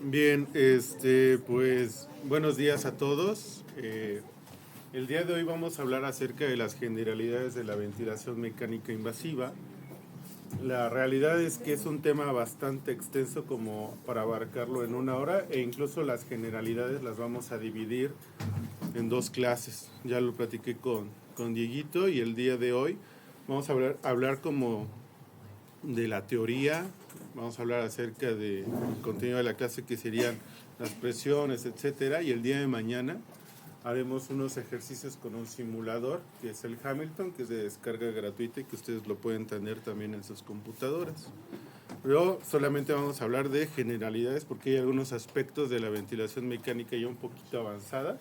Bien, pues buenos días a todos. El día de hoy vamos a hablar acerca de las generalidades de la ventilación mecánica invasiva. La realidad es que es un tema bastante extenso como para abarcarlo en una hora, e incluso las generalidades las vamos a dividir en dos clases. Ya lo platiqué con Dieguito, y el día de hoy vamos a hablar como de la teoría. Vamos a hablar acerca del contenido de la clase, que serían las presiones, etcétera, y el día de mañana haremos unos ejercicios con un simulador que es el Hamilton, que es de descarga gratuita y que ustedes lo pueden tener también en sus computadoras. Pero solamente vamos a hablar de generalidades porque hay algunos aspectos de la ventilación mecánica ya un poquito avanzada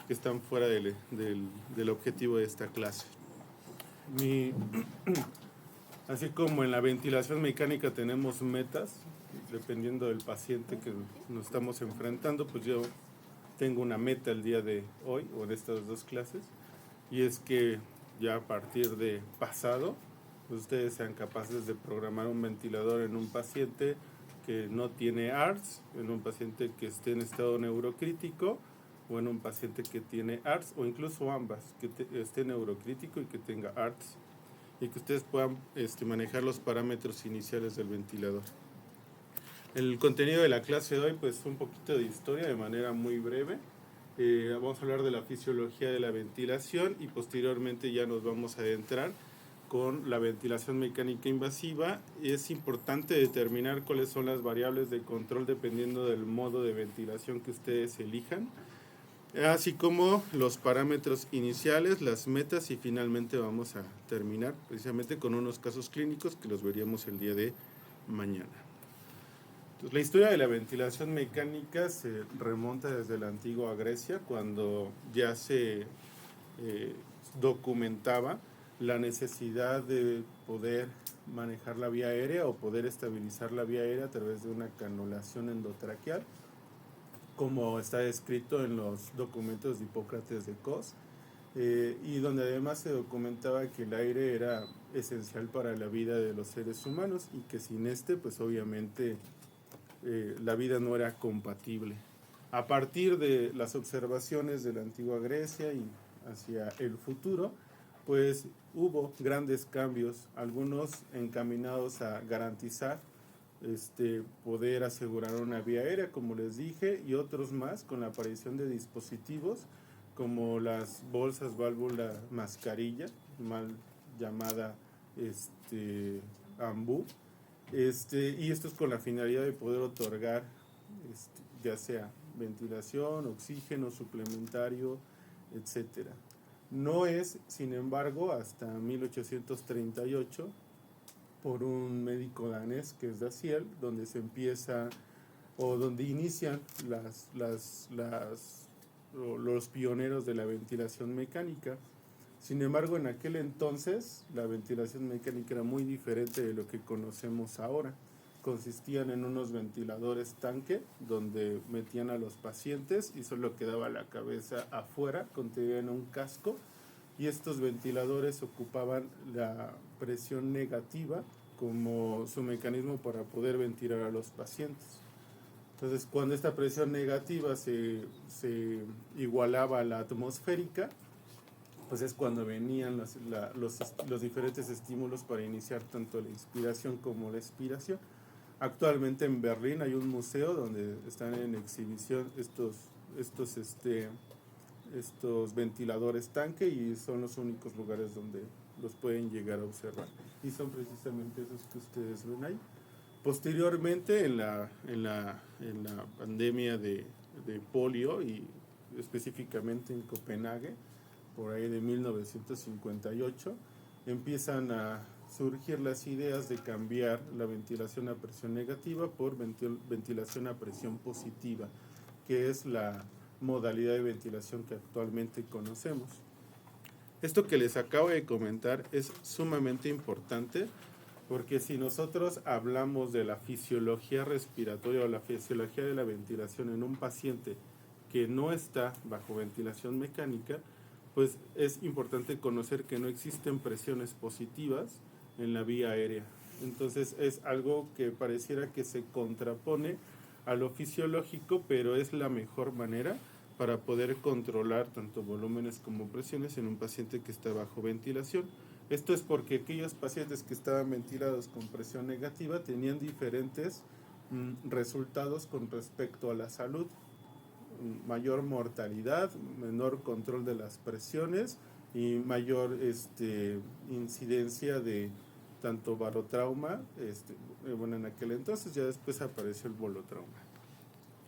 que están fuera del objetivo de esta clase. Así como en la ventilación mecánica tenemos metas, dependiendo del paciente que nos estamos enfrentando, pues yo tengo una meta el día de hoy o en estas dos clases, y es que ya a partir de pasado, pues ustedes sean capaces de programar un ventilador en un paciente que no tiene ARDS, en un paciente que esté en estado neurocrítico, o en un paciente que tiene ARDS, o incluso ambas, que esté neurocrítico y que tenga ARDS, y que ustedes puedan manejar los parámetros iniciales del ventilador. El contenido de la clase de hoy, pues un poquito de historia de manera muy breve. Vamos a hablar de la fisiología de la ventilación y posteriormente ya nos vamos a adentrar con la ventilación mecánica invasiva. Es importante determinar cuáles son las variables de control dependiendo del modo de ventilación que ustedes elijan, así como los parámetros iniciales, las metas, y finalmente vamos a terminar precisamente con unos casos clínicos que los veríamos el día de mañana. Entonces, la historia de la ventilación mecánica se remonta desde la antigua Grecia, cuando ya se documentaba la necesidad de poder manejar la vía aérea o poder estabilizar la vía aérea a través de una canulación endotraqueal, como está descrito en los documentos de Hipócrates de Cos, y donde además se documentaba que el aire era esencial para la vida de los seres humanos y que sin pues obviamente la vida no era compatible. A partir de las observaciones de la antigua Grecia y hacia el futuro, pues hubo grandes cambios, algunos encaminados a garantizar poder asegurar una vía aérea, como les dije, y otros más con la aparición de dispositivos como las bolsas válvula mascarilla, mal llamada AMBU, y esto es con la finalidad de poder otorgar ya sea ventilación, oxígeno suplementario, etcétera. No es, sin embargo, hasta 1838, por un médico danés que es Daciel, donde se empieza o donde inician los pioneros de la ventilación mecánica. Sin embargo, en aquel entonces la ventilación mecánica era muy diferente de lo que conocemos ahora. Consistían en unos ventiladores tanque donde metían a los pacientes y solo quedaba la cabeza afuera, contenían un casco, y estos ventiladores ocupaban la presión negativa como su mecanismo para poder ventilar a los pacientes. Entonces, cuando esta presión negativa se igualaba a la atmosférica, pues es cuando venían los diferentes estímulos para iniciar tanto la inspiración como la expiración. Actualmente en Berlín hay un museo donde están en exhibición estos ventiladores tanque, y son los únicos lugares donde los pueden llegar a observar, y son precisamente esos que ustedes ven ahí. Posteriormente, en la pandemia de polio, y específicamente en Copenhague, por ahí de 1958, empiezan a surgir las ideas de cambiar la ventilación a presión negativa por ventilación a presión positiva, que es la modalidad de ventilación que actualmente conocemos. Esto que les acabo de comentar es sumamente importante, porque si nosotros hablamos de la fisiología respiratoria o la fisiología de la ventilación en un paciente que no está bajo ventilación mecánica, pues es importante conocer que no existen presiones positivas en la vía aérea. Entonces es algo que pareciera que se contrapone a lo fisiológico, pero es la mejor manera para poder controlar tanto volúmenes como presiones en un paciente que está bajo ventilación. Esto es porque aquellos pacientes que estaban ventilados con presión negativa tenían diferentes resultados con respecto a la salud. Mayor mortalidad, menor control de las presiones y mayor incidencia de tanto barotrauma, bueno, en aquel entonces, ya después apareció el bolotrauma.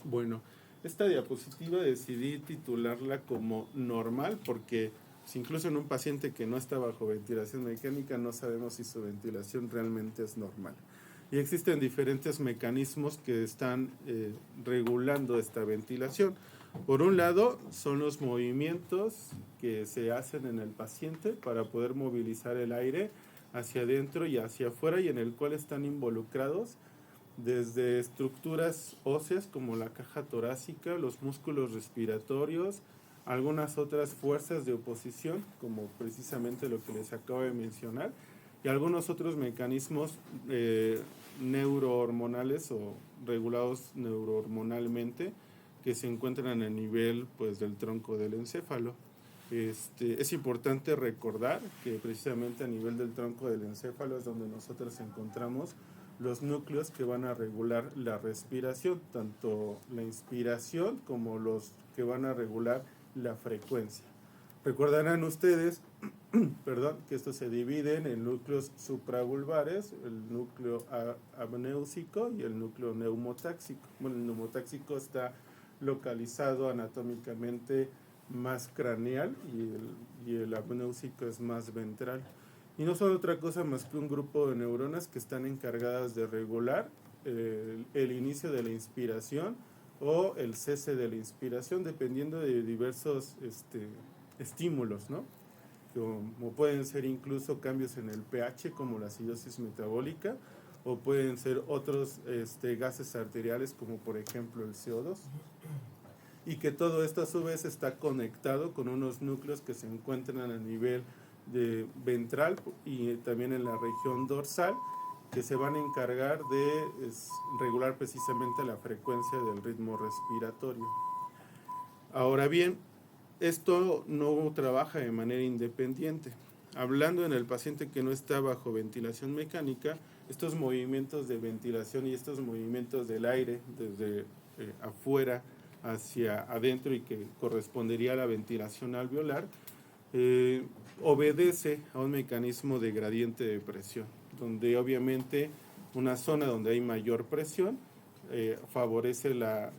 Bueno, esta diapositiva decidí titularla como normal porque incluso en un paciente que no está bajo ventilación mecánica no sabemos si su ventilación realmente es normal. Y existen diferentes mecanismos que están regulando esta ventilación. Por un lado, son los movimientos que se hacen en el paciente para poder movilizar el aire hacia adentro y hacia afuera, y en el cual están involucrados desde estructuras óseas como la caja torácica, los músculos respiratorios, algunas otras fuerzas de oposición, como precisamente lo que les acabo de mencionar, y algunos otros mecanismos neurohormonales o regulados neurohormonalmente que se encuentran a nivel pues, del tronco del encéfalo. Es importante recordar que precisamente a nivel del tronco del encéfalo es donde nosotros encontramos los núcleos que van a regular la respiración, tanto la inspiración como los que van a regular la frecuencia. Recordarán ustedes perdón, que estos se dividen en núcleos supravulvares, el núcleo apnéusico y el núcleo neumotáxico. Bueno, el neumotáxico está localizado anatómicamente más craneal y el apnéusico es más ventral. Y no son otra cosa más que un grupo de neuronas que están encargadas de regular el inicio de la inspiración o el cese de la inspiración, dependiendo de diversos estímulos, ¿no? Como pueden ser incluso cambios en el pH, como la acidosis metabólica, o pueden ser otros gases arteriales, como por ejemplo el CO2. Y que todo esto a su vez está conectado con unos núcleos que se encuentran a nivel ventral y también en la región dorsal, que se van a encargar de regular precisamente la frecuencia del ritmo respiratorio. Ahora bien, esto no trabaja de manera independiente. Hablando en el paciente que no está bajo ventilación mecánica, estos movimientos de ventilación y estos movimientos del aire desde afuera hacia adentro y que correspondería a la ventilación alveolar, obedece a un mecanismo de gradiente de presión, donde obviamente una zona donde hay mayor presión favorece la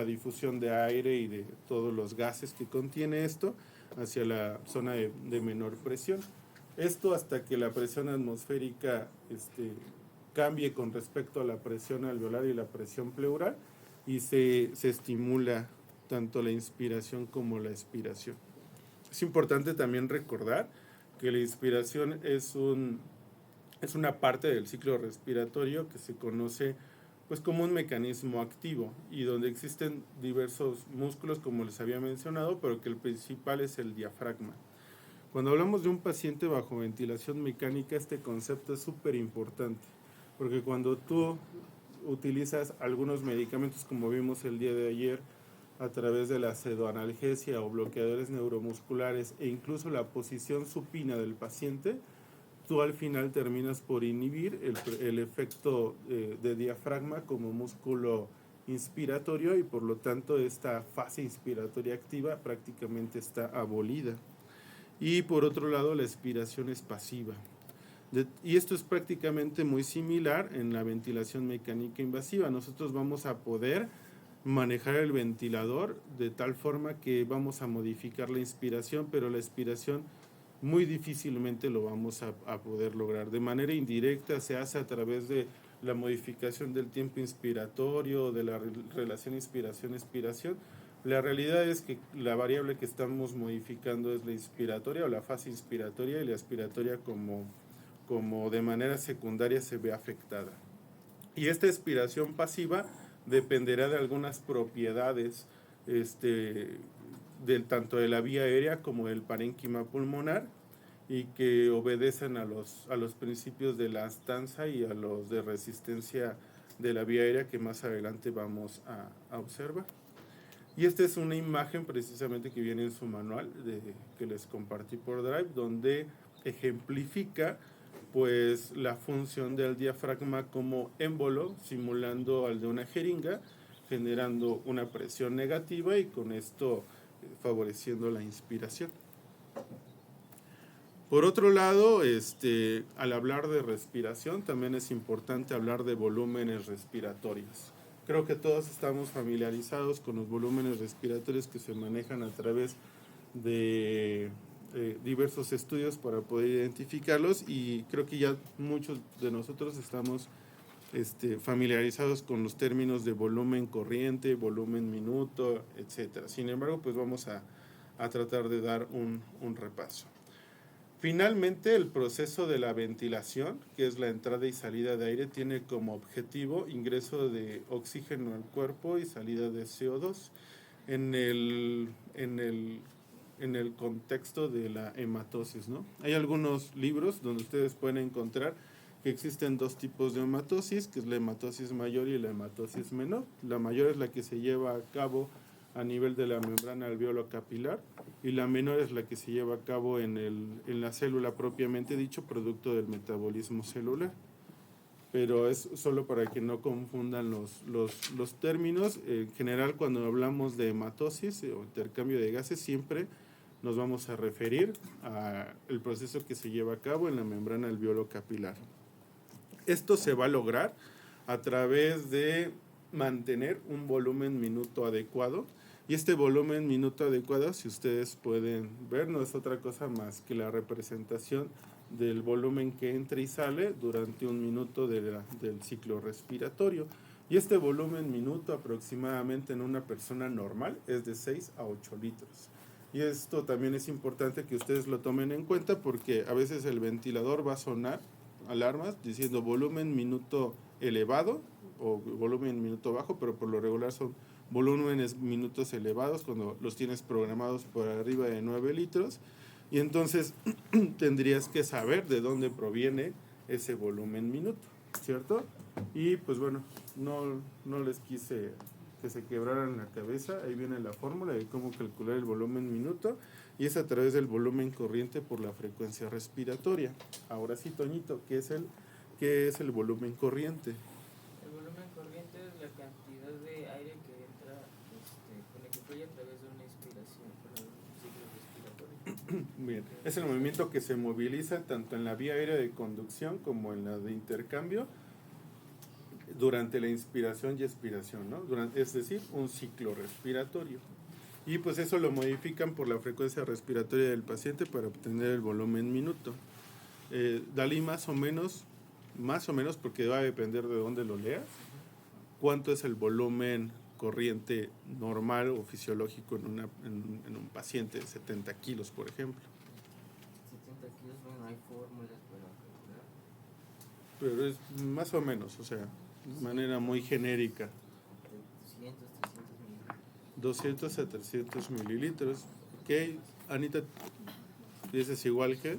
difusión de aire y de todos los gases que contiene esto hacia la zona de menor presión. Esto hasta que la presión atmosférica cambie con respecto a la presión alveolar y la presión pleural y se estimula tanto la inspiración como la expiración. Es importante también recordar que la inspiración es una parte del ciclo respiratorio que se conoce pues como un mecanismo activo y donde existen diversos músculos como les había mencionado, pero que el principal es el diafragma. Cuando hablamos de un paciente bajo ventilación mecánica, este concepto es súper importante, porque cuando tú utilizas algunos medicamentos como vimos el día de ayer a través de la pseudoanalgesia o bloqueadores neuromusculares e incluso la posición supina del paciente, tú al final terminas por inhibir el efecto de diafragma como músculo inspiratorio y por lo tanto esta fase inspiratoria activa prácticamente está abolida. Y por otro lado la expiración es pasiva. Y esto es prácticamente muy similar en la ventilación mecánica invasiva. Nosotros vamos a poder manejar el ventilador de tal forma que vamos a modificar la inspiración, pero la expiración muy difícilmente lo vamos a poder lograr. De manera indirecta se hace a través de la modificación del tiempo inspiratorio, de la relación inspiración-expiración. La realidad es que la variable que estamos modificando es la inspiratoria o la fase inspiratoria, y la expiratoria como de manera secundaria se ve afectada. Y esta expiración pasiva dependerá de algunas propiedades tanto de la vía aérea como del parénquima pulmonar, y que obedecen a los principios de la astanza y a los de resistencia de la vía aérea que más adelante vamos a observar. Y esta es una imagen precisamente que viene en su manual que les compartí por Drive, donde ejemplifica pues la función del diafragma como émbolo, simulando al de una jeringa, generando una presión negativa y con esto favoreciendo la inspiración. Por otro lado, al hablar de respiración, también es importante hablar de volúmenes respiratorios. Creo que todos estamos familiarizados con los volúmenes respiratorios que se manejan a través de diversos estudios para poder identificarlos, y creo que ya muchos de nosotros estamos familiarizados con los términos de volumen corriente, volumen minuto, etc. Sin embargo, pues vamos a tratar de dar un repaso. Finalmente, el proceso de la ventilación, que es la entrada y salida de aire, tiene como objetivo ingreso de oxígeno al cuerpo y salida de CO2 en el contexto de la hematosis, ¿no? Hay algunos libros donde ustedes pueden encontrar que existen dos tipos de hematosis, que es la hematosis mayor y la hematosis menor. La mayor es la que se lleva a cabo a nivel de la membrana alveolo capilar, y la menor es la que se lleva a cabo en la célula propiamente dicho, producto del metabolismo celular. Pero es solo para que no confundan los términos. En general, cuando hablamos de hematosis o intercambio de gases, siempre nos vamos a referir al proceso que se lleva a cabo en la membrana alveolo capilar. Esto se va a lograr a través de mantener un volumen minuto adecuado. Y este volumen minuto adecuado, si ustedes pueden ver, no es otra cosa más que la representación del volumen que entra y sale durante un minuto del ciclo respiratorio. Y este volumen minuto aproximadamente en una persona normal es de 6 a 8 litros. Y esto también es importante que ustedes lo tomen en cuenta, porque a veces el ventilador va a sonar alarmas diciendo volumen minuto elevado o volumen minuto bajo, pero por lo regular son volúmenes minutos elevados cuando los tienes programados por arriba de 9 litros, y entonces tendrías que saber de dónde proviene ese volumen minuto, ¿cierto? Y pues bueno, no les quise que se quebraran la cabeza. Ahí viene la fórmula de cómo calcular el volumen minuto, y es a través del volumen corriente por la frecuencia respiratoria. Ahora sí, Toñito, ¿qué es el volumen corriente? El volumen corriente es la cantidad de aire que entra, con el que fluye a través de una inspiración, con un ciclo respiratorio. Bien, es el movimiento que se moviliza tanto en la vía aérea de conducción como en la de intercambio durante la inspiración y expiración, ¿no? Es decir, un ciclo respiratorio. Y pues eso lo modifican por la frecuencia respiratoria del paciente para obtener el volumen minuto. Dalí más o menos, porque va a depender de dónde lo leas, cuánto es el volumen corriente normal o fisiológico en un paciente de 70 kilos, por ejemplo. 70 kilos, bueno, hay fórmulas para calcular. Pero es más o menos, o sea, de manera muy genérica. 200 a 300 mililitros. Ok, Anita, ¿dices igual que?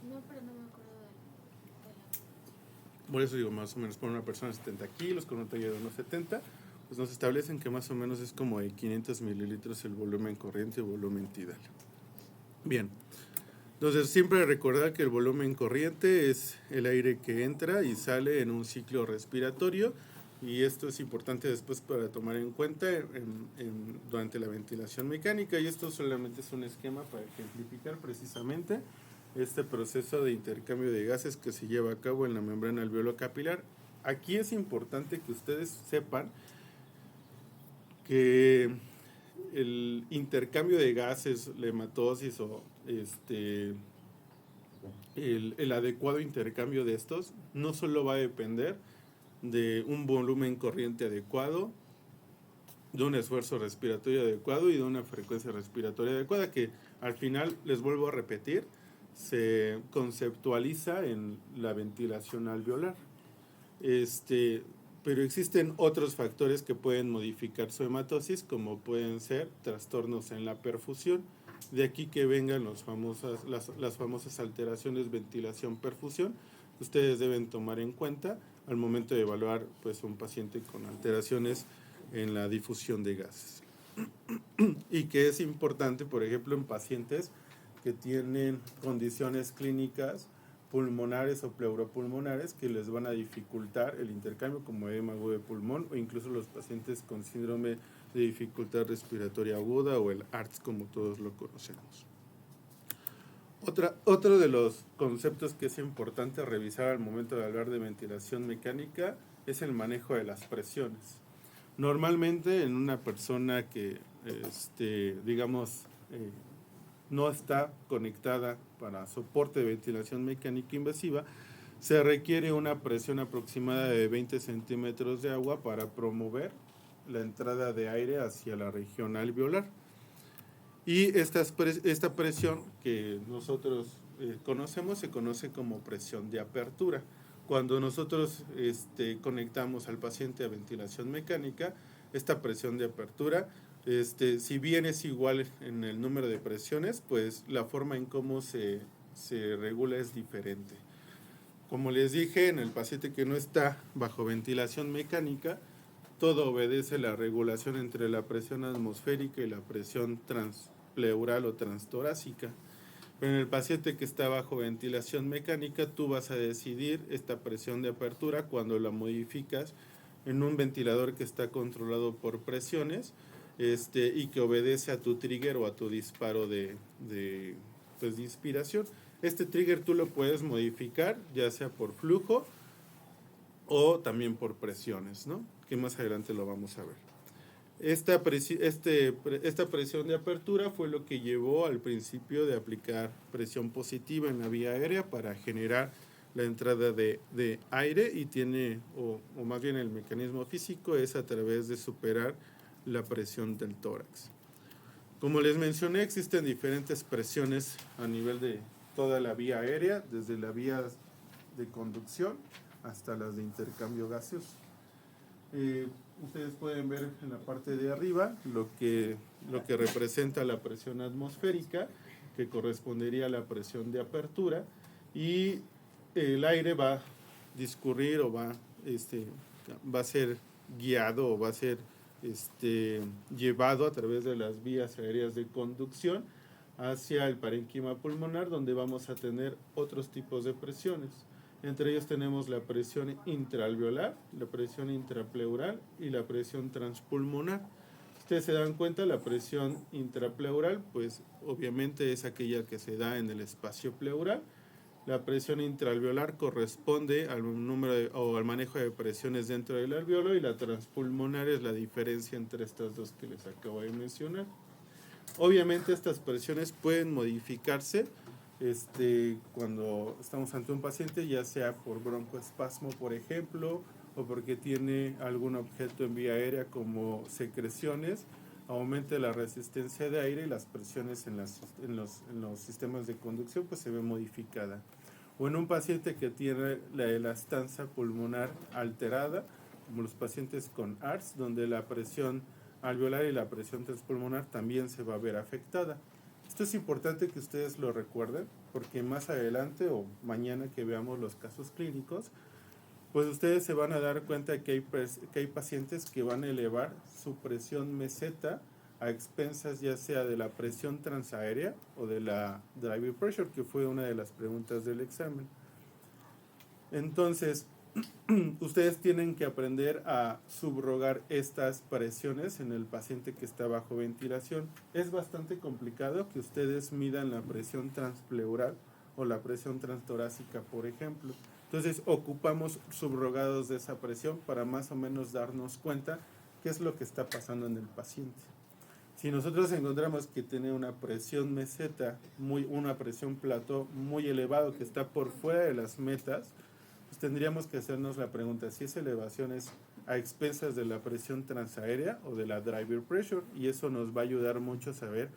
No, pero no me acuerdo de la... Por eso digo, más o menos, por una persona de 70 kilos, con una talla de unos 70, pues nos establecen que más o menos es como de 500 mililitros el volumen corriente o volumen tidal. Bien, entonces siempre recordar que el volumen corriente es el aire que entra y sale en un ciclo respiratorio, y esto es importante después para tomar en cuenta durante la ventilación mecánica, y esto solamente es un esquema para ejemplificar precisamente este proceso de intercambio de gases que se lleva a cabo en la membrana alveolo capilar. Aquí es importante que ustedes sepan que el intercambio de gases, la hematosis o el adecuado intercambio de estos no solo va a depender de un volumen corriente adecuado, de un esfuerzo respiratorio adecuado y de una frecuencia respiratoria adecuada, que al final, les vuelvo a repetir, se conceptualiza en la ventilación alveolar. Pero existen otros factores que pueden modificar su hematosis, como pueden ser trastornos en la perfusión. De aquí que vengan las famosas alteraciones ventilación-perfusión, ustedes deben tomar en cuenta al momento de evaluar pues un paciente con alteraciones en la difusión de gases. Y que es importante, por ejemplo, en pacientes que tienen condiciones clínicas pulmonares o pleuropulmonares que les van a dificultar el intercambio, como edema agudo de pulmón, o incluso los pacientes con síndrome de dificultad respiratoria aguda o el ARDS, como todos lo conocemos. Otro de los conceptos que es importante revisar al momento de hablar de ventilación mecánica es el manejo de las presiones. Normalmente en una persona que, digamos, no está conectada para soporte de ventilación mecánica invasiva, se requiere una presión aproximada de 20 centímetros de agua para promover la entrada de aire hacia la región alveolar. Y esta presión que nosotros conocemos se conoce como presión de apertura. Cuando nosotros conectamos al paciente a ventilación mecánica, esta presión de apertura, si bien es igual en el número de presiones, pues la forma en cómo se regula es diferente. Como les dije, en el paciente que no está bajo ventilación mecánica, todo obedece la regulación entre la presión atmosférica y la presión transpleural o transtorácica. Pero en el paciente que está bajo ventilación mecánica, tú vas a decidir esta presión de apertura cuando la modificas en un ventilador que está controlado por presiones y que obedece a tu trigger o a tu disparo de inspiración. Este trigger tú lo puedes modificar ya sea por flujo o también por presiones, ¿no? Que más adelante lo vamos a ver. Esta presión de apertura fue lo que llevó al principio de aplicar presión positiva en la vía aérea para generar la entrada de aire y tiene, o más bien el mecanismo físico es a través de superar la presión del tórax. Como les mencioné, existen diferentes presiones a nivel de toda la vía aérea, desde la vía de conducción hasta las de intercambio gaseoso. Ustedes pueden ver en la parte de arriba lo que representa la presión atmosférica, que correspondería a la presión de apertura, y el aire va a discurrir o va a ser guiado o va a ser llevado a través de las vías aéreas de conducción hacia el parénquima pulmonar, donde vamos a tener otros tipos de presiones. Entre ellos tenemos la presión intraalveolar, la presión intrapleural y la presión transpulmonar. Ustedes se dan cuenta, la presión intrapleural, pues obviamente es aquella que se da en el espacio pleural. La presión intraalveolar corresponde al número o al manejo de presiones dentro del alveolo, y la transpulmonar es la diferencia entre estas dos que les acabo de mencionar. Obviamente estas presiones pueden modificarse cuando estamos ante un paciente, ya sea por broncoespasmo, por ejemplo, o porque tiene algún objeto en vía aérea como secreciones, aumenta la resistencia de aire y las presiones en los sistemas de conducción pues se ve modificada. O en un paciente que tiene la elastanza pulmonar alterada, como los pacientes con ARDS, donde la presión alveolar y la presión transpulmonar también se va a ver afectada. Esto es importante que ustedes lo recuerden, porque más adelante o mañana que veamos los casos clínicos, pues ustedes se van a dar cuenta que hay pacientes que van a elevar su presión meseta a expensas ya sea de la presión transaérea o de la driver pressure, que fue una de las preguntas del examen. Entonces, ustedes tienen que aprender a subrogar estas presiones en el paciente que está bajo ventilación. Es bastante complicado que ustedes midan la presión transpleural o la presión transtorácica, por ejemplo. Entonces, ocupamos subrogados de esa presión para más o menos darnos cuenta qué es lo que está pasando en el paciente. Si nosotros encontramos que tiene una presión meseta, una presión plató muy elevado que está por fuera de las metas, pues tendríamos que hacernos la pregunta si esa elevación es a expensas de la presión transaérea o de la driver pressure, y eso nos va a ayudar mucho a saber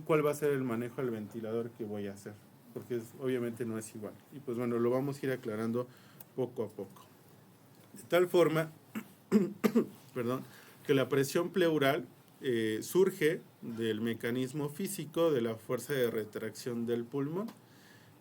cuál va a ser el manejo del ventilador que voy a hacer, porque obviamente no es igual. Y pues bueno, lo vamos a ir aclarando poco a poco. De tal forma, que la presión pleural surge del mecanismo físico de la fuerza de retracción del pulmón.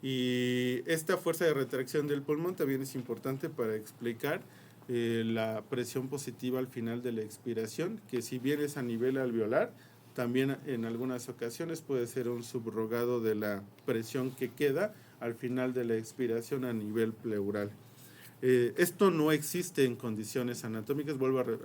Y esta fuerza de retracción del pulmón también es importante para explicar la presión positiva al final de la expiración, que si bien es a nivel alveolar, también en algunas ocasiones puede ser un subrogado de la presión que queda al final de la expiración a nivel pleural. Esto no existe en condiciones anatómicas,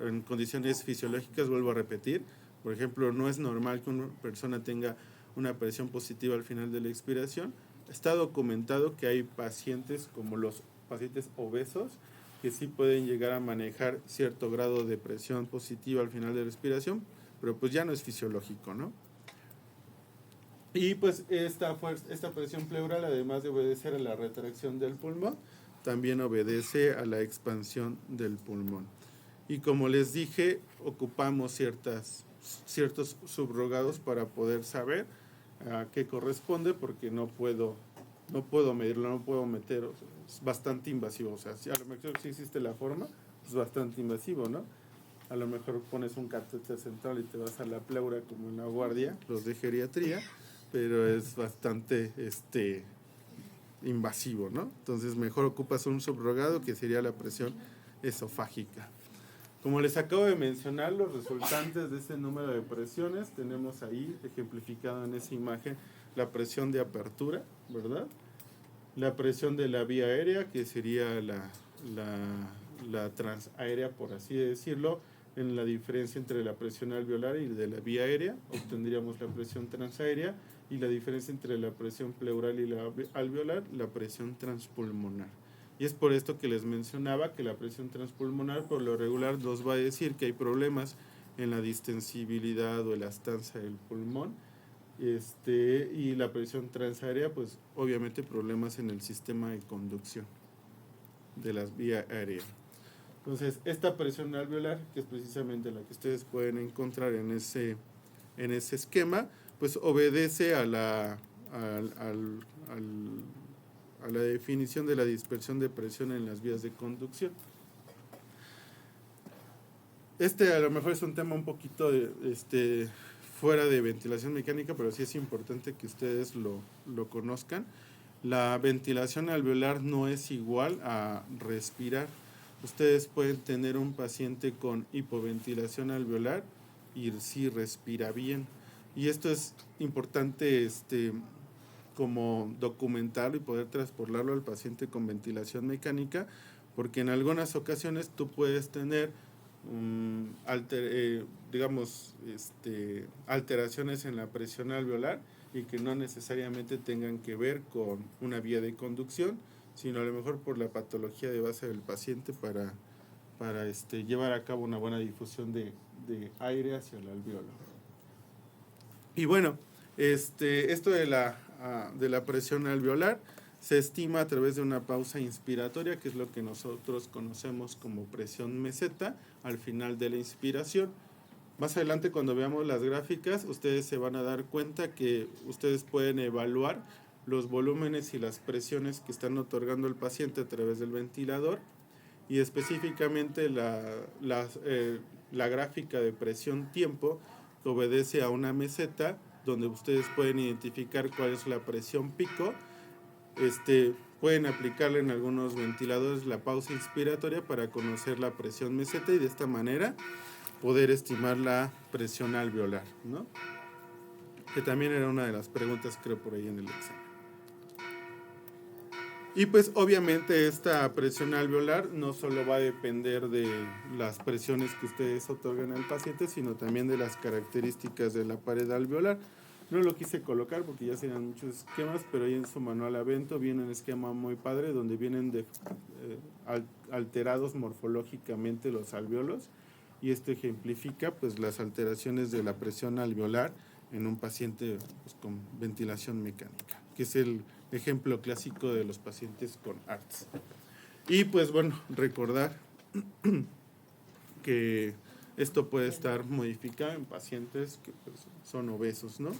en condiciones fisiológicas, vuelvo a repetir. Por ejemplo, no es normal que una persona tenga una presión positiva al final de la expiración. Está documentado que hay pacientes como los pacientes obesos que sí pueden llegar a manejar cierto grado de presión positiva al final de la respiración, pero pues ya no es fisiológico, ¿no? Y pues esta presión pleural, además de obedecer a la retracción del pulmón, también obedece a la expansión del pulmón. Y como les dije, ocupamos ciertos subrogados para poder saber a qué corresponde, porque no puedo medirlo, no puedo meter, o sea, es bastante invasivo. O sea, si a lo mejor sí existe la forma, es bastante invasivo, ¿no? A lo mejor pones un catéter central y te vas a la pleura como en la guardia, los de geriatría, pero es bastante invasivo, ¿no? Entonces mejor ocupas un subrogado, que sería la presión esofágica. Como les acabo de mencionar, los resultantes de este número de presiones, tenemos ahí ejemplificado en esa imagen la presión de apertura, ¿verdad? La presión de la vía aérea, que sería la transaérea, por así decirlo. En la diferencia entre la presión alveolar y de la vía aérea, obtendríamos la presión transaérea, y la diferencia entre la presión pleural y la alveolar, la presión transpulmonar. Y es por esto que les mencionaba que la presión transpulmonar por lo regular nos va a decir que hay problemas en la distensibilidad o elastanza del pulmón, y la presión transaérea, pues obviamente problemas en el sistema de conducción de las vías aéreas. Entonces, esta presión alveolar, que es precisamente la que ustedes pueden encontrar en ese esquema, pues obedece a la definición de la dispersión de presión en las vías de conducción. A lo mejor es un tema un poquito fuera de ventilación mecánica, pero sí es importante que ustedes lo conozcan. La ventilación alveolar no es igual a respirar. Ustedes pueden tener un paciente con hipoventilación alveolar y sí respira bien. Y esto es importante como documentarlo y poder transportarlo al paciente con ventilación mecánica, porque en algunas ocasiones tú puedes tener alteraciones en la presión alveolar y que no necesariamente tengan que ver con una vía de conducción, sino a lo mejor por la patología de base del paciente para llevar a cabo una buena difusión de aire hacia el alveolo. Y bueno, esto de la presión alveolar se estima a través de una pausa inspiratoria, que es lo que nosotros conocemos como presión meseta al final de la inspiración. Más adelante, cuando veamos las gráficas, ustedes se van a dar cuenta que ustedes pueden evaluar los volúmenes y las presiones que están otorgando el paciente a través del ventilador, y específicamente la gráfica de presión tiempo, que obedece a una meseta, donde ustedes pueden identificar cuál es la presión pico. Pueden aplicarle en algunos ventiladores la pausa inspiratoria para conocer la presión meseta, y de esta manera poder estimar la presión alveolar, ¿no? Que también era una de las preguntas, creo, por ahí en el examen. Y pues obviamente esta presión alveolar no solo va a depender de las presiones que ustedes otorgan al paciente, sino también de las características de la pared alveolar. No lo quise colocar porque ya serían muchos esquemas, pero ahí en su manual Avento viene un esquema muy padre donde vienen alterados morfológicamente los alveolos, y esto ejemplifica pues las alteraciones de la presión alveolar en un paciente pues, con ventilación mecánica, que es el ejemplo clásico de los pacientes con ARTS. Y pues bueno, recordar que esto puede estar modificado en pacientes que pues, son obesos, ¿no?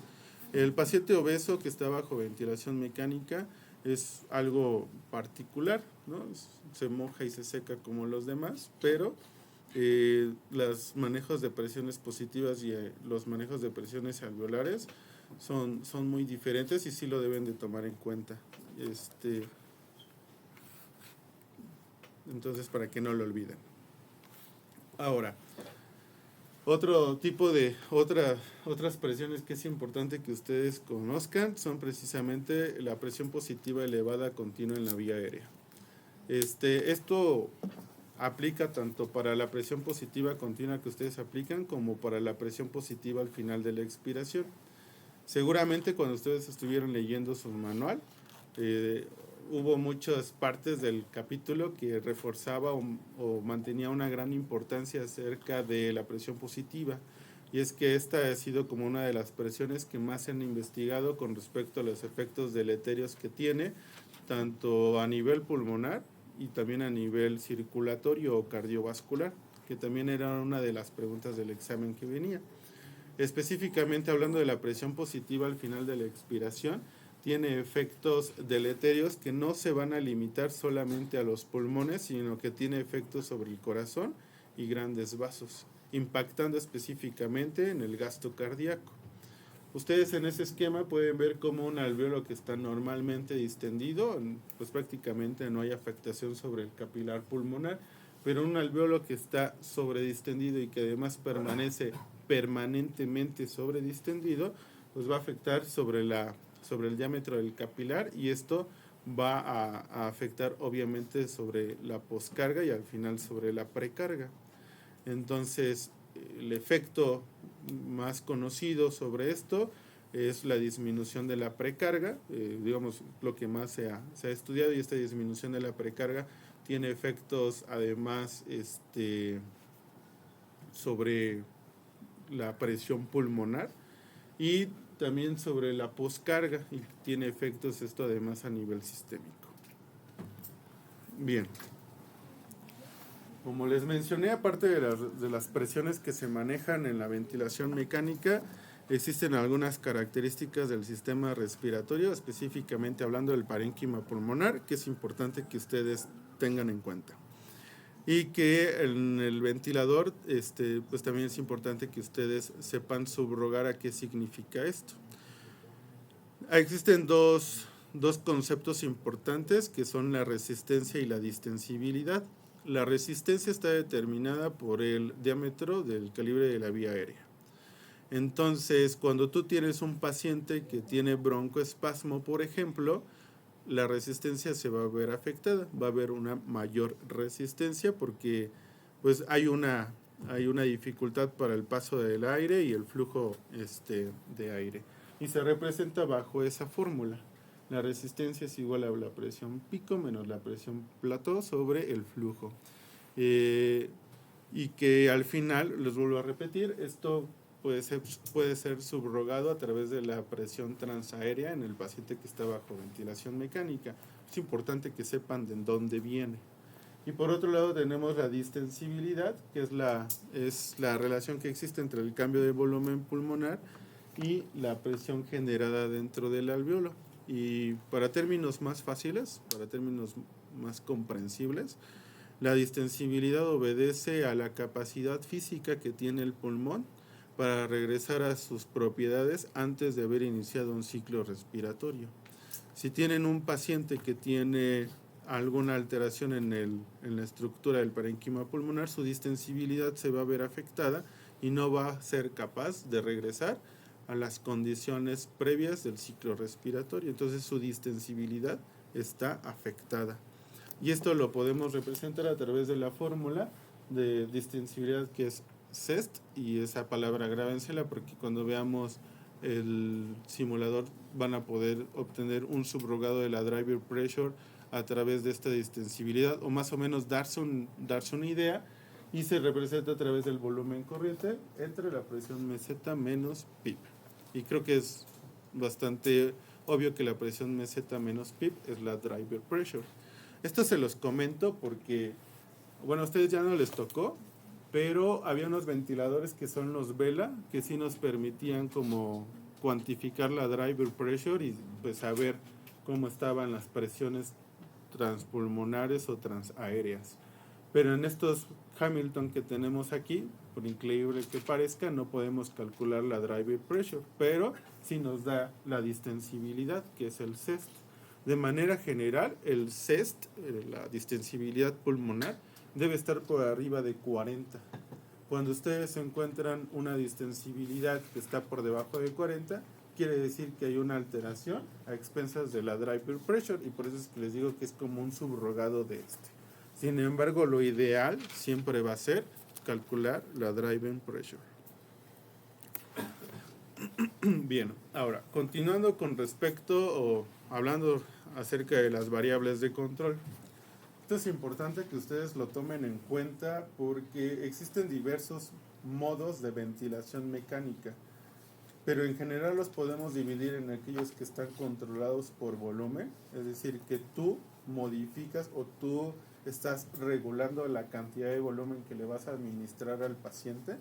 El paciente obeso que está bajo ventilación mecánica es algo particular, ¿no? Se moja y se seca como los demás, pero los manejos de presiones positivas y los manejos de presiones alveolares son muy diferentes, y sí lo deben de tomar en cuenta Entonces, para que no lo olviden. Ahora, otras presiones que es importante que ustedes conozcan son precisamente la presión positiva elevada continua en la vía aérea. Esto aplica tanto para la presión positiva continua que ustedes aplican como para la presión positiva al final de la expiración. Seguramente cuando ustedes estuvieron leyendo su manual, hubo muchas partes del capítulo que reforzaba o mantenía una gran importancia acerca de la presión positiva, y es que esta ha sido como una de las presiones que más se han investigado con respecto a los efectos deleterios que tiene, tanto a nivel pulmonar y también a nivel circulatorio o cardiovascular, que también era una de las preguntas del examen que venía. Específicamente hablando de la presión positiva al final de la expiración, tiene efectos deleterios que no se van a limitar solamente a los pulmones, sino que tiene efectos sobre el corazón y grandes vasos, impactando específicamente en el gasto cardíaco. Ustedes en ese esquema pueden ver como un alveolo que está normalmente distendido, pues prácticamente no hay afectación sobre el capilar pulmonar, pero un alveolo que está sobredistendido y que además permanece permanentemente sobredistendido, pues va a afectar sobre el diámetro del capilar, y esto va a afectar obviamente sobre la poscarga y al final sobre la precarga. Entonces, el efecto más conocido sobre esto es la disminución de la precarga, digamos lo que más se ha estudiado, y esta disminución de la precarga tiene efectos además sobre la presión pulmonar y también sobre la poscarga, y tiene efectos esto además a nivel sistémico. Bien, como les mencioné, aparte de las presiones que se manejan en la ventilación mecánica, existen algunas características del sistema respiratorio, específicamente hablando del parénquima pulmonar, que es importante que ustedes tengan en cuenta. Y que en el ventilador, pues también es importante que ustedes sepan subrogar a qué significa esto. Existen dos conceptos importantes que son la resistencia y la distensibilidad. La resistencia está determinada por el diámetro del calibre de la vía aérea. Entonces, cuando tú tienes un paciente que tiene broncoespasmo, por ejemplo, la resistencia se va a ver afectada, va a haber una mayor resistencia porque pues hay una dificultad para el paso del aire y el flujo de aire, y se representa bajo esa fórmula. La resistencia es igual a la presión pico menos la presión plató sobre el flujo, y que al final, les vuelvo a repetir, esto puede ser subrogado a través de la presión transaérea en el paciente que está bajo ventilación mecánica. Es importante que sepan de dónde viene. Y por otro lado tenemos la distensibilidad, que es la relación que existe entre el cambio de volumen pulmonar y la presión generada dentro del alveolo. Y para términos más fáciles, para términos más comprensibles, la distensibilidad obedece a la capacidad física que tiene el pulmón para regresar a sus propiedades antes de haber iniciado un ciclo respiratorio. Si tienen un paciente que tiene alguna alteración en la estructura del parénquima pulmonar, su distensibilidad se va a ver afectada y no va a ser capaz de regresar a las condiciones previas del ciclo respiratorio. Entonces su distensibilidad está afectada. Y esto lo podemos representar a través de la fórmula de distensibilidad, que es CEST, y esa palabra grábensela porque cuando veamos el simulador van a poder obtener un subrogado de la driver pressure a través de esta distensibilidad, o más o menos darse una idea, y se representa a través del volumen corriente entre la presión meseta menos PIP. Y creo que es bastante obvio que la presión meseta menos PIP es la driver pressure. Esto se los comento porque, bueno, a ustedes ya no les tocó, pero había unos ventiladores que son los Vela, que sí nos permitían como cuantificar la driver pressure y pues saber cómo estaban las presiones transpulmonares o transaéreas. Pero en estos Hamilton que tenemos aquí, por increíble que parezca, no podemos calcular la driver pressure, pero sí nos da la distensibilidad, que es el CEST. De manera general, el CEST, la distensibilidad pulmonar, debe estar por arriba de 40. Cuando ustedes encuentran una distensibilidad que está por debajo de 40, quiere decir que hay una alteración a expensas de la drive pressure, y por eso es que les digo que es como un subrogado de este. Sin embargo, lo ideal siempre va a ser calcular la driving pressure. Bien, ahora, continuando con respecto o hablando acerca de las variables de control. Esto es importante que ustedes lo tomen en cuenta porque existen diversos modos de ventilación mecánica, pero en general los podemos dividir en aquellos que están controlados por volumen, es decir, que tú modificas o tú estás regulando la cantidad de volumen que le vas a administrar al paciente,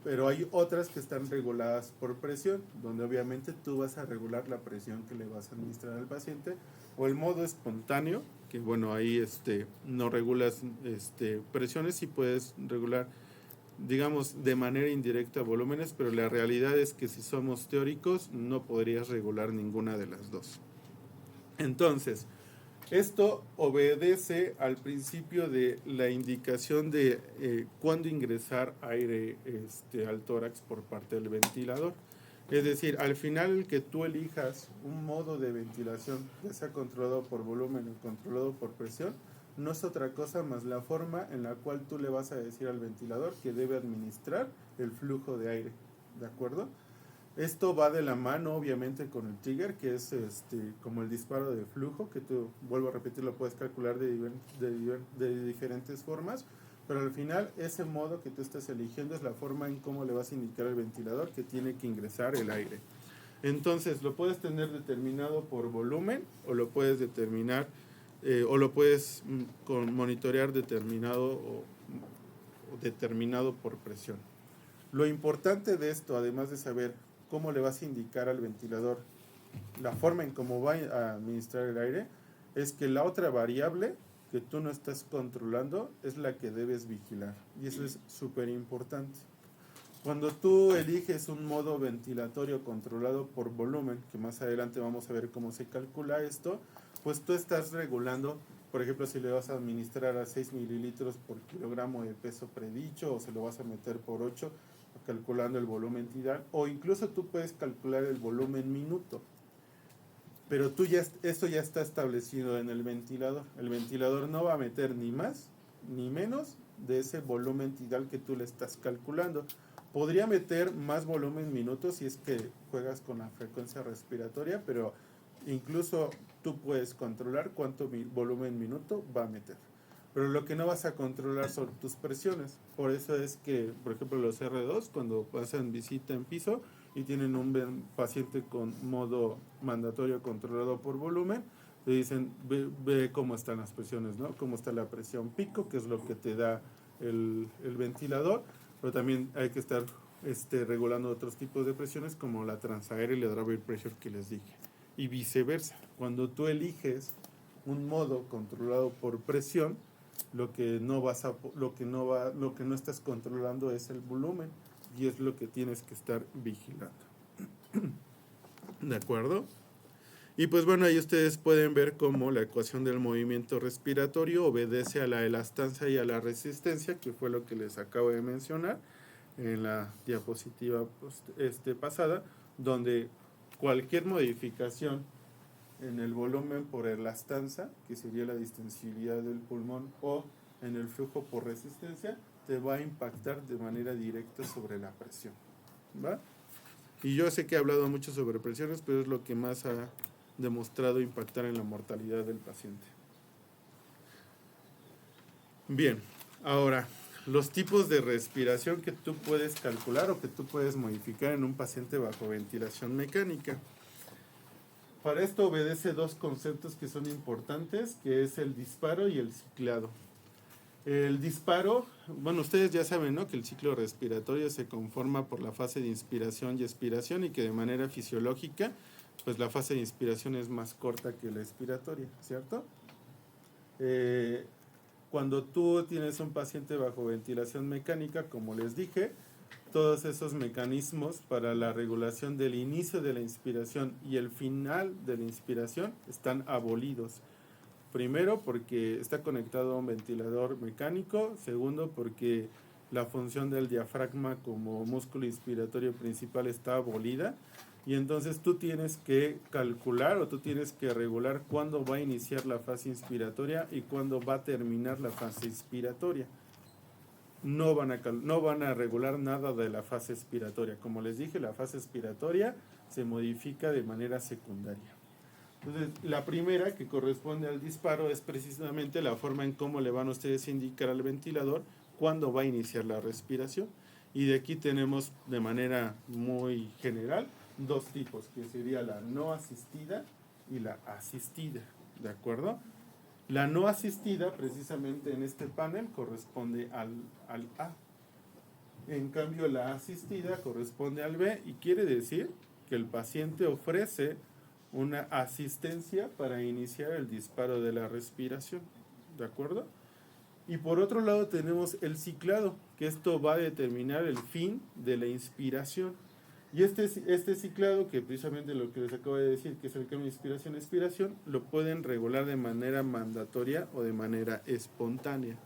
pero hay otras que están reguladas por presión, donde obviamente tú vas a regular la presión que le vas a administrar al paciente, o el modo espontáneo, que bueno, ahí no regulas presiones y puedes regular, digamos, de manera indirecta volúmenes, pero la realidad es que si somos teóricos no podrías regular ninguna de las dos. Entonces, esto obedece al principio de la indicación de cuándo ingresar aire al tórax por parte del ventilador. Es decir, al final que tú elijas un modo de ventilación, ya sea controlado por volumen o controlado por presión, no es otra cosa más la forma en la cual tú le vas a decir al ventilador que debe administrar el flujo de aire, ¿de acuerdo? Esto va de la mano obviamente con el trigger, que es como el disparo de flujo, que tú, vuelvo a repetir, lo puedes calcular de diferentes formas, pero al final ese modo que tú estás eligiendo es la forma en cómo le vas a indicar al ventilador que tiene que ingresar el aire. Entonces lo puedes tener determinado por volumen o lo puedes determinar o lo puedes monitorear determinado o determinado por presión. Lo importante de esto, además de saber cómo le vas a indicar al ventilador la forma en cómo va a administrar el aire, es que la otra variable que tú no estás controlando es la que debes vigilar, y eso es súper importante. Cuando tú eliges un modo ventilatorio controlado por volumen, que más adelante vamos a ver cómo se calcula esto, pues tú estás regulando, por ejemplo, si le vas a administrar a 6 mililitros por kilogramo de peso predicho, o se lo vas a meter por 8, calculando el volumen tidal, o incluso tú puedes calcular el volumen minuto, pero esto ya está establecido en el ventilador. El ventilador no va a meter ni más ni menos de ese volumen tidal que tú le estás calculando. Podría meter más volumen minuto si es que juegas con la frecuencia respiratoria, pero incluso tú puedes controlar cuánto volumen minuto va a meter. Pero lo que no vas a controlar son tus presiones. Por eso es que, por ejemplo, los R2, cuando pasan visita en piso y tienen un paciente con modo mandatorio controlado por volumen, te dicen, ve cómo están las presiones, ¿no? Cómo está la presión pico, que es lo que te da el ventilador, pero también hay que estar regulando otros tipos de presiones como la transaérea y la driver pressure que les dije. Y viceversa, cuando tú eliges un modo controlado por presión, lo que no estás controlando es el volumen, y es lo que tienes que estar vigilando. ¿De acuerdo? Y pues bueno, ahí ustedes pueden ver cómo la ecuación del movimiento respiratorio obedece a la elastancia y a la resistencia, que fue lo que les acabo de mencionar en la diapositiva pasada, donde cualquier modificación en el volumen por elastanza, que sería la distensibilidad del pulmón, o en el flujo por resistencia, te va a impactar de manera directa sobre la presión, ¿va? Y yo sé que he hablado mucho sobre presiones, pero es lo que más ha demostrado impactar en la mortalidad del paciente. Bien, ahora, los tipos de respiración que tú puedes calcular o que tú puedes modificar en un paciente bajo ventilación mecánica. Para esto obedece dos conceptos que son importantes, que es el disparo y el ciclado. El disparo, bueno, ustedes ya saben, ¿no?, que el ciclo respiratorio se conforma por la fase de inspiración y expiración, y que de manera fisiológica, pues la fase de inspiración es más corta que la expiratoria, ¿cierto? Cuando tú tienes un paciente bajo ventilación mecánica, como les dije, todos esos mecanismos para la regulación del inicio de la inspiración y el final de la inspiración están abolidos. Primero, porque está conectado a un ventilador mecánico. Segundo, porque la función del diafragma como músculo inspiratorio principal está abolida. Y entonces tú tienes que calcular o tú tienes que regular cuándo va a iniciar la fase inspiratoria y cuándo va a terminar la fase inspiratoria. No van a regular nada de la fase expiratoria. Como les dije, la fase expiratoria se modifica de manera secundaria. Entonces, la primera, que corresponde al disparo, es precisamente la forma en cómo le van ustedes a indicar al ventilador cuándo va a iniciar la respiración. Y de aquí tenemos de manera muy general dos tipos, que sería la no asistida y la asistida, ¿de acuerdo? La no asistida, precisamente en este panel, corresponde al A. En cambio, la asistida corresponde al B y quiere decir que el paciente ofrece una asistencia para iniciar el disparo de la respiración, ¿de acuerdo? Y por otro lado tenemos el ciclado, que esto va a determinar el fin de la inspiración. Y este ciclado, que precisamente lo que les acabo de decir, que es el cambio de inspiración a expiración, lo pueden regular de manera mandatoria o de manera espontánea.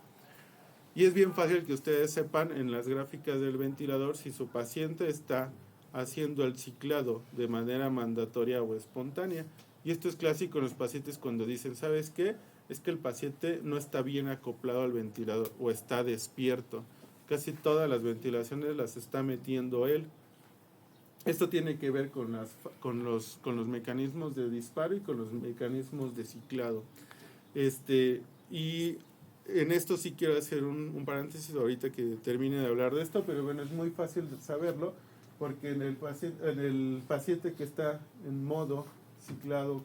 Y es bien fácil que ustedes sepan en las gráficas del ventilador si su paciente está haciendo el ciclado de manera mandatoria o espontánea. Y esto es clásico en los pacientes cuando dicen, ¿sabes qué? Es que el paciente no está bien acoplado al ventilador o está despierto. Casi todas las ventilaciones las está metiendo él. Esto tiene que ver con los mecanismos de disparo y con los mecanismos de ciclado. Y en esto sí quiero hacer un paréntesis ahorita que termine de hablar de esto, pero bueno, es muy fácil saberlo, porque en el paciente que está en modo ciclado,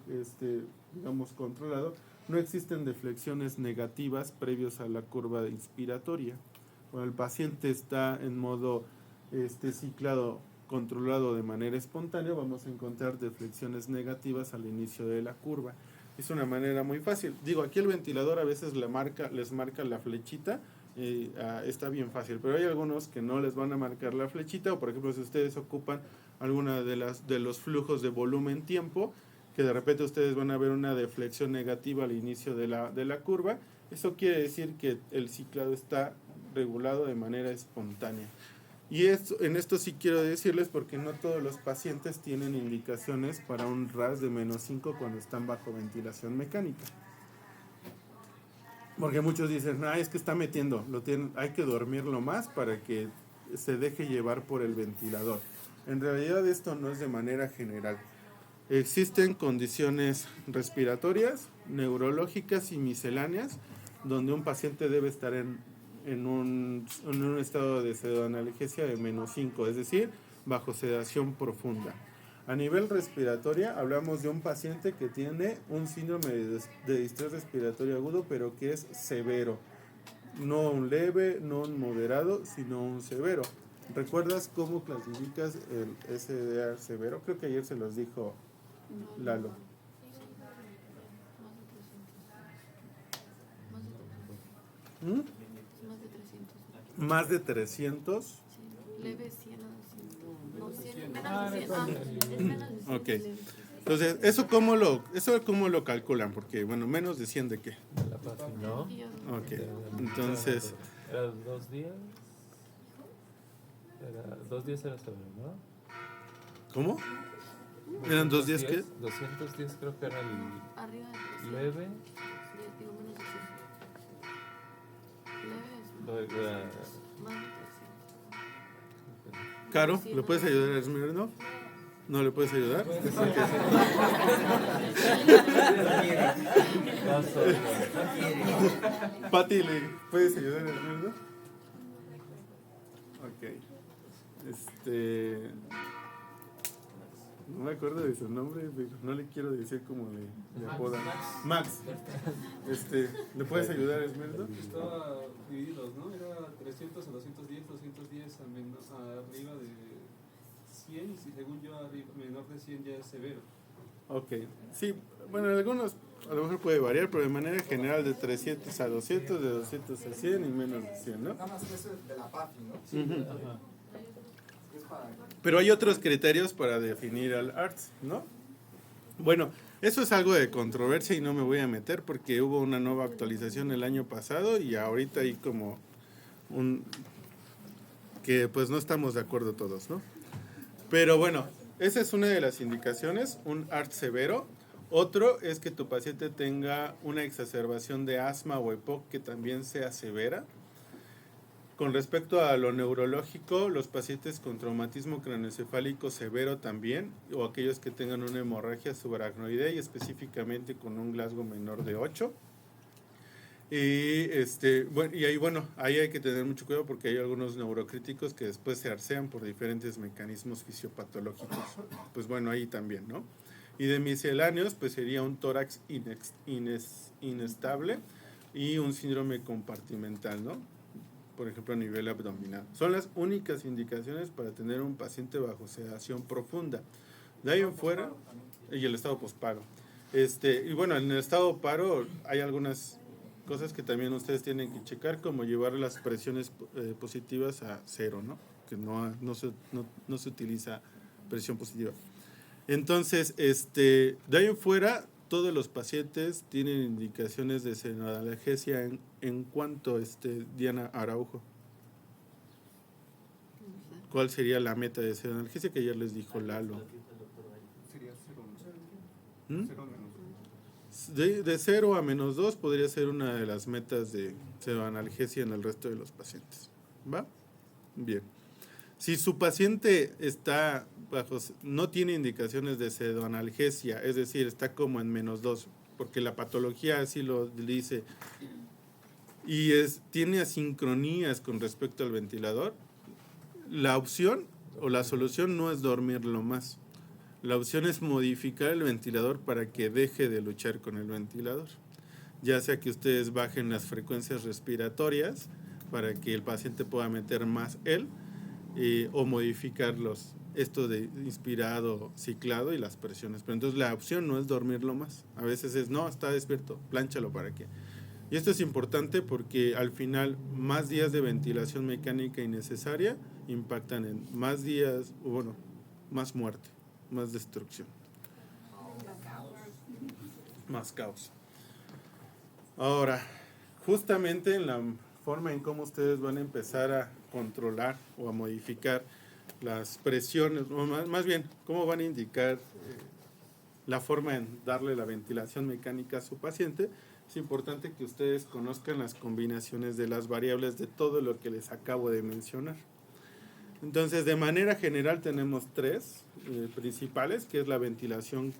digamos controlado, no existen deflexiones negativas previos a la curva inspiratoria. Cuando el paciente está en modo ciclado controlado de manera espontánea, vamos a encontrar deflexiones negativas al inicio de la curva. Es una manera muy fácil. Digo, aquí el ventilador a veces les marca la flechita, está bien fácil, pero hay algunos que no les van a marcar la flechita, o por ejemplo si ustedes ocupan alguna de los flujos de volumen-tiempo, que de repente ustedes van a ver una deflexión negativa al inicio de la curva, eso quiere decir que el ciclado está regulado de manera espontánea. Y en esto sí quiero decirles, porque no todos los pacientes tienen indicaciones para un RAS de -5 cuando están bajo ventilación mecánica. Porque muchos dicen, es que está metiendo, hay que dormirlo más para que se deje llevar por el ventilador. En realidad esto no es de manera general. Existen condiciones respiratorias, neurológicas y misceláneas donde un paciente debe estar en un estado de pseudoanalgesia de -5, es decir, bajo sedación profunda. A nivel respiratoria, hablamos de un paciente que tiene un síndrome de distrés respiratorio agudo, pero que es severo. No un leve, no un moderado, sino un severo. ¿Recuerdas cómo clasificas el SDA severo? Creo que ayer se los dijo Lalo. ¿Más de 300? Sí, leve 100 a 200. No, 100, menos de 100. Es menos de 100. Ok. Entonces, ¿eso cómo lo calculan? Porque, bueno, menos de 100 de qué. La PAFI, ¿no? Ok. Entonces, ¿Era 2 días? 2 días era severo, ¿no? ¿cómo? ¿Eran 2 días qué? 210 creo que era el Arriba de 300. leve. Digo, menos de 100. Leve es Lo de- más de 300. Caro, ¿le puedes ayudar a Esmeralda? ¿No le puedes ayudar? Pati, ¿le puedes ayudar a Esmeralda? Ok. No me acuerdo de su nombre, pero no le quiero decir como le apodan. Max. ¿Le puedes ayudar a Esmeralda? Estaba divididos, ¿no? Era 300 a 210, 210 arriba de 100 y según yo menor de 100 ya es severo. Ok. Sí, bueno, en algunos a lo mejor puede variar, pero de manera general de 300 a 200, de 200 a 100 y menos de 100, ¿no? Nada más eso de la PAFI, ¿no? Ujú. Ajá. Pero hay otros criterios para definir al ARTS, ¿no? Bueno, eso es algo de controversia y no me voy a meter porque hubo una nueva actualización el año pasado y ahorita hay como que pues no estamos de acuerdo todos, ¿no? Pero bueno, esa es una de las indicaciones, un ARTS severo. Otro es que tu paciente tenga una exacerbación de asma o EPOC que también sea severa. Con respecto a lo neurológico, los pacientes con traumatismo craneoencefálico severo también, o aquellos que tengan una hemorragia subaracnoidea y específicamente con un Glasgow menor de 8. Ahí hay que tener mucho cuidado porque hay algunos neurocríticos que después se arcean por diferentes mecanismos fisiopatológicos. Pues bueno, ahí también, ¿no? Y de misceláneos, pues sería un tórax inestable y un síndrome compartimental, ¿no? Por ejemplo, a nivel abdominal. Son las únicas indicaciones para tener un paciente bajo sedación profunda. De ahí en fuera, y el estado posparo. Y bueno, en el estado paro hay algunas cosas que también ustedes tienen que checar, como llevar las presiones positivas a 0, ¿no? Que no se utiliza presión positiva. Entonces, de ahí en fuera, todos los pacientes tienen indicaciones de senoanalgesia en cuanto, Diana Araujo. ¿Cuál sería la meta de senoanalgesia que ayer les dijo Lalo? Sería 0. ¿Mm? 0 menos. De 0 a -2 podría ser una de las metas de senoanalgesia en el resto de los pacientes. ¿Va? Bien. Si su paciente no tiene indicaciones de pseudoanalgesia, es decir, está como en -2, porque la patología así lo dice, y tiene asincronías con respecto al ventilador, la opción o la solución no es dormirlo más. La opción es modificar el ventilador para que deje de luchar con el ventilador. Ya sea que ustedes bajen las frecuencias respiratorias para que el paciente pueda meter más él, o modificarlos, esto de inspirado, ciclado y las presiones. Pero entonces la opción no es dormirlo más. A veces no, está despierto, plánchalo para qué. Y esto es importante porque al final más días de ventilación mecánica innecesaria impactan en más días, más muerte, más destrucción. Más caos. Ahora, justamente en la forma en cómo ustedes van a empezar a controlar o a modificar las presiones, o más bien, cómo van a indicar la forma en darle la ventilación mecánica a su paciente, es importante que ustedes conozcan las combinaciones de las variables de todo lo que les acabo de mencionar. Entonces, de manera general tenemos 3 principales, que es la ventilación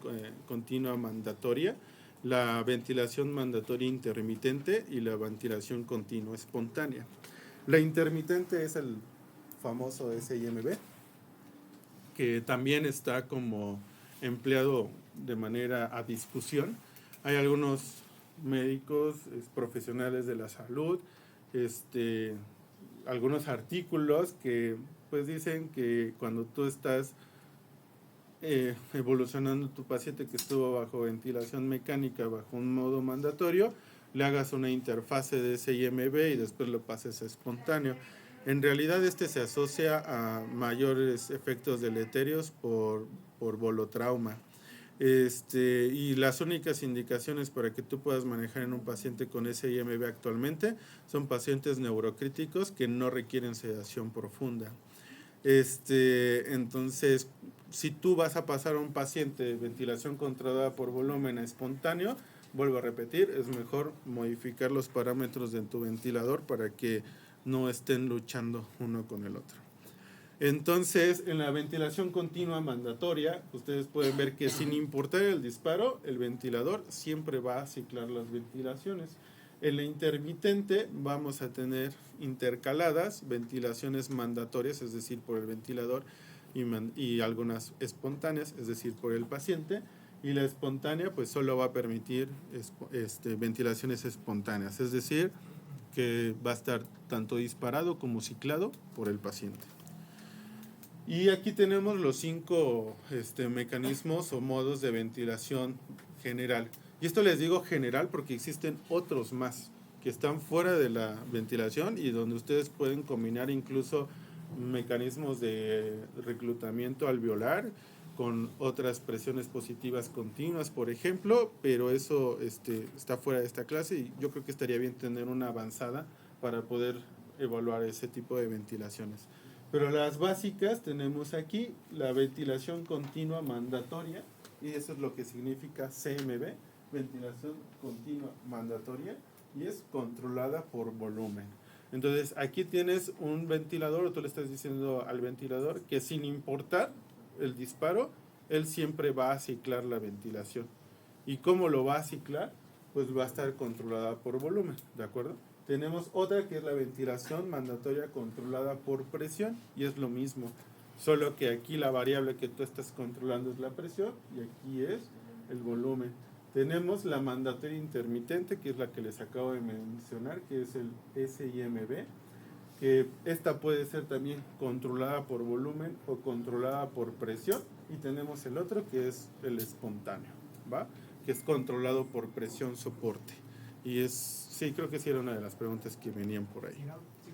continua mandatoria, la ventilación mandatoria intermitente y la ventilación continua espontánea. La intermitente es el famoso SIMB, que también está como empleado de manera a discusión. Hay algunos médicos, profesionales de la salud, algunos artículos que pues dicen que cuando tú estás evolucionando tu paciente que estuvo bajo ventilación mecánica, bajo un modo mandatorio, le hagas una interfase de SIMB y después lo pases a espontáneo. En realidad se asocia a mayores efectos deleterios por volotrauma. Y las únicas indicaciones para que tú puedas manejar en un paciente con SIMB actualmente son pacientes neurocríticos que no requieren sedación profunda. Entonces, si tú vas a pasar a un paciente de ventilación controlada por volumen a espontáneo, vuelvo a repetir, es mejor modificar los parámetros de tu ventilador para que no estén luchando uno con el otro. Entonces, en la ventilación continua mandatoria, ustedes pueden ver que sin importar el disparo, el ventilador siempre va a ciclar las ventilaciones. En la intermitente vamos a tener intercaladas ventilaciones mandatorias, es decir, por el ventilador, y algunas espontáneas, es decir, por el paciente. Y la espontánea pues solo va a permitir ventilaciones espontáneas, es decir, que va a estar tanto disparado como ciclado por el paciente. Y aquí tenemos los 5 mecanismos o modos de ventilación general. Y esto les digo general porque existen otros más que están fuera de la ventilación y donde ustedes pueden combinar incluso mecanismos de reclutamiento alveolar con otras presiones positivas continuas, por ejemplo, pero eso está fuera de esta clase y yo creo que estaría bien tener una avanzada para poder evaluar ese tipo de ventilaciones. Pero las básicas tenemos aquí la ventilación continua mandatoria, y eso es lo que significa CMV, ventilación continua mandatoria, y es controlada por volumen. Entonces aquí tienes un ventilador, o tú le estás diciendo al ventilador que sin importar el disparo, él siempre va a ciclar la ventilación. ¿Y cómo lo va a ciclar? Pues va a estar controlada por volumen, ¿de acuerdo? Tenemos otra que es la ventilación mandatoria controlada por presión, y es lo mismo, solo que aquí la variable que tú estás controlando es la presión y aquí es el volumen. Tenemos la mandatoria intermitente, que es la que les acabo de mencionar, que es el SIMB, que esta puede ser también controlada por volumen o controlada por presión, y tenemos el otro que es el espontáneo, ¿va? Que es controlado por presión soporte. Y sí, creo que sí era una de las preguntas que venían por ahí. Si